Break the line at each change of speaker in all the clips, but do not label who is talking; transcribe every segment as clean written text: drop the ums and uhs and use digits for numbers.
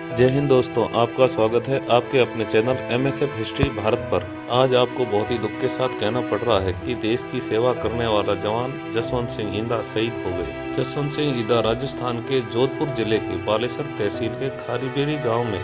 जय हिंद दोस्तों, आपका स्वागत है आपके अपने चैनल एमएसएफ हिस्ट्री भारत पर। आज आपको बहुत ही दुख के साथ कहना पड़ रहा है कि देश की सेवा करने वाला जवान जसवंत सिंह इंदा शहीद हो गए। जसवंत सिंह इंदा राजस्थान के जोधपुर जिले के बालेसर तहसील के खारीबेरी गांव में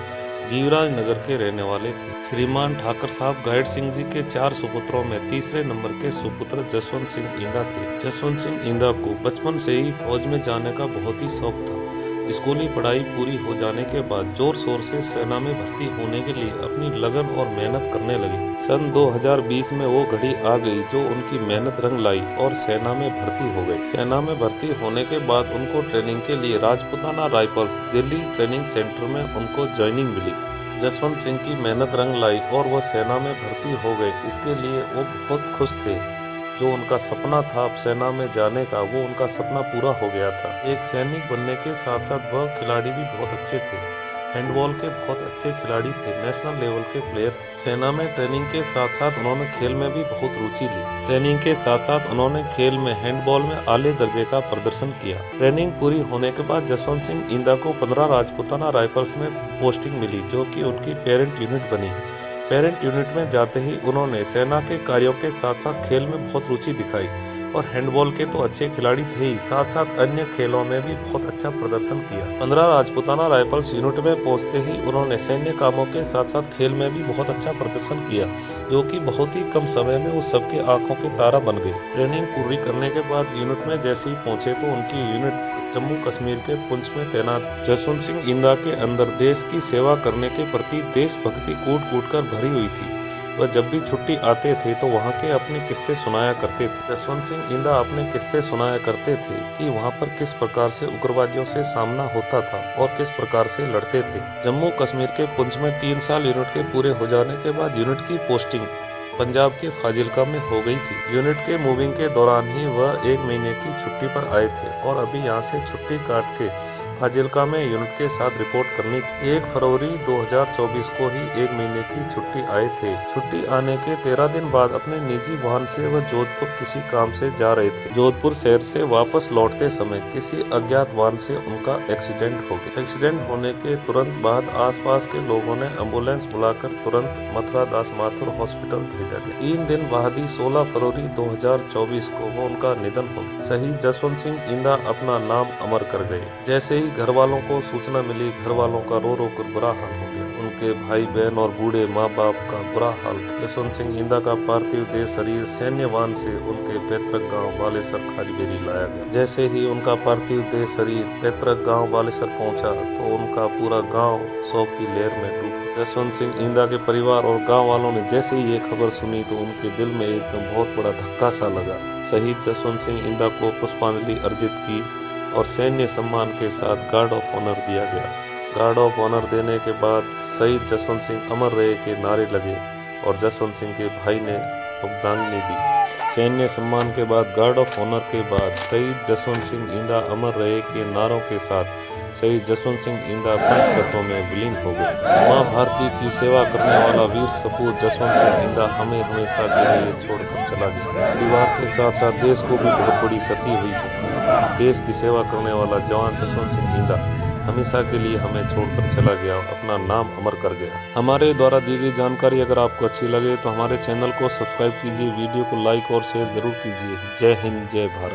जीवराज नगर के रहने वाले थे। श्रीमान ठाकर साहब गाइड सिंह जी के 4 सुपुत्रों में तीसरे नंबर के सुपुत्र जसवंत सिंह इंदा थे। जसवंत सिंह इंदा को बचपन से ही फौज में जाने का बहुत ही शौक था। स्कूली पढ़ाई पूरी हो जाने के बाद जोर शोर से सेना में भर्ती होने के लिए अपनी लगन और मेहनत करने लगे। सन 2020 में वो घड़ी आ गई जो उनकी मेहनत रंग लाई और सेना में भर्ती हो गए। सेना में भर्ती होने के बाद उनको ट्रेनिंग के लिए Rajputana rifles Delhi training centre में उनको ज्वाइनिंग मिली। जसवंत सिंह की मेहनत रंग लाई और वह सेना में भर्ती हो गए। इसके लिए वो बहुत खुश थे। जो उनका सपना था सेना में जाने का, वो उनका सपना पूरा हो गया था। एक सैनिक बनने के साथ साथ वह खिलाड़ी भी बहुत अच्छे थे। हैंडबॉल के बहुत अच्छे खिलाड़ी थे, नेशनल लेवल के प्लेयर थे। सेना में ट्रेनिंग के साथ साथ उन्होंने खेल में भी बहुत रुचि ली। ट्रेनिंग के साथ साथ उन्होंने खेल में हैंडबॉल में आले दर्जे का प्रदर्शन किया। ट्रेनिंग पूरी होने के बाद जसवंत सिंह इंदा को 15 राजपुताना राइफल्स में पोस्टिंग मिली, जो कि उनकी पेरेंट यूनिट बनी। पेरेंट यूनिट में जाते ही उन्होंने सेना के कार्यों के साथ साथ खेल में बहुत रुचि दिखाई और हैंडबॉल के तो अच्छे खिलाड़ी थे ही, साथ साथ अन्य खेलों में भी बहुत अच्छा प्रदर्शन किया। 15 राजपुताना राइफल्स यूनिट में पहुंचते ही उन्होंने सैन्य कामों के साथ साथ खेल में भी बहुत अच्छा प्रदर्शन किया, जो कि बहुत ही कम समय में वो सबके आंखों के तारा बन गए। ट्रेनिंग पूरी करने के बाद यूनिट में जैसे ही पहुंचे तो उनकी यूनिट जम्मू कश्मीर के पुंछ में तैनात। जसवंत सिंह इंदा के अंदर देश की सेवा करने के प्रति देशभक्ति कूट कूट कर भरी हुई थी। वह जब भी छुट्टी आते थे तो वहाँ के अपने किस्से सुनाया करते थे। जसवंत सिंह इंदा अपने किस्से सुनाया करते थे कि वहाँ पर किस प्रकार से उग्रवादियों से सामना होता था और किस प्रकार से लड़ते थे। जम्मू कश्मीर के पुंछ में 3 साल यूनिट के पूरे हो जाने के बाद यूनिट की पोस्टिंग पंजाब के फाजिल्का में हो गई थी। यूनिट के मूविंग के दौरान ही वह 1 महीने की छुट्टी पर आए थे और अभी यहाँ से छुट्टी काट के फाजिल्का में यूनिट के साथ रिपोर्ट करनी थी। 1 फरवरी 2024 को ही 1 महीने की छुट्टी आए थे। छुट्टी आने के 13 दिन बाद अपने निजी वाहन से वह जोधपुर किसी काम से जा रहे थे। जोधपुर शहर से वापस लौटते समय किसी अज्ञात वाहन से उनका एक्सीडेंट हो गया। एक्सीडेंट होने के तुरंत बाद आसपास के लोगों ने एम्बुलेंस बुलाकर तुरंत मथुरा दास माथुर हॉस्पिटल भेजा गया। 3 दिन बाद ही 16 फरवरी 2024 को वो उनका निधन हो गया। शहीद जसवंत सिंह इंदा अपना नाम अमर कर गए। जैसे ही घर वालों को सूचना मिली, घर वालों का रो रो कर बुरा हाल हो गया। उनके भाई बहन और बूढ़े माँ बाप का बुरा हाल था। जसवंत सिंह इंदा का पार्थिव देह शरीर सैन्य वाहन से उनके पैतृक गांव बालेसर खारीबेरी लाया गया। जैसे ही उनका पार्थिव देह शरीर पैतृक गांव बालेसर पहुंचा तो उनका पूरा गांव शोक की लहर में डूब गया। जसवंत सिंह इंदा के परिवार और गांव वालों ने जैसे ही ये खबर सुनी तो उनके दिल में एकदम बहुत बड़ा धक्का सा लगा। शहीद जसवंत सिंह इंदा को पुष्पांजलि अर्जित की और सैन्य सम्मान के साथ गार्ड ऑफ ऑनर दिया गया। गार्ड ऑफ ऑनर देने के बाद शहीद जसवंत सिंह अमर रहे के नारे लगे और जसवंत सिंह के भाई ने मुग्धांजलि दी। सैन्य सम्मान के बाद गार्ड ऑफ ऑनर के बाद शहीद जसवंत सिंह इंदा अमर रहे के नारों के साथ शहीद जसवंत सिंह इंदा पंचतत्वों में विलीन हो गए। माँ भारती की सेवा करने वाला वीर सपूत जसवंत सिंह इंदा हमें हमेशा के लिए छोड़कर चला गया। परिवार के साथ साथ देश को भी बहुत बड़ी क्षति हुई है। देश की सेवा करने वाला जवान जसवंत सिंह इंदा हमेशा के लिए हमें छोड़कर चला गया और अपना नाम अमर कर गया। हमारे द्वारा दी गई जानकारी अगर आपको अच्छी लगे तो हमारे चैनल को सब्सक्राइब कीजिए, वीडियो को लाइक और शेयर जरूर कीजिए। जय हिंद, जय भारत।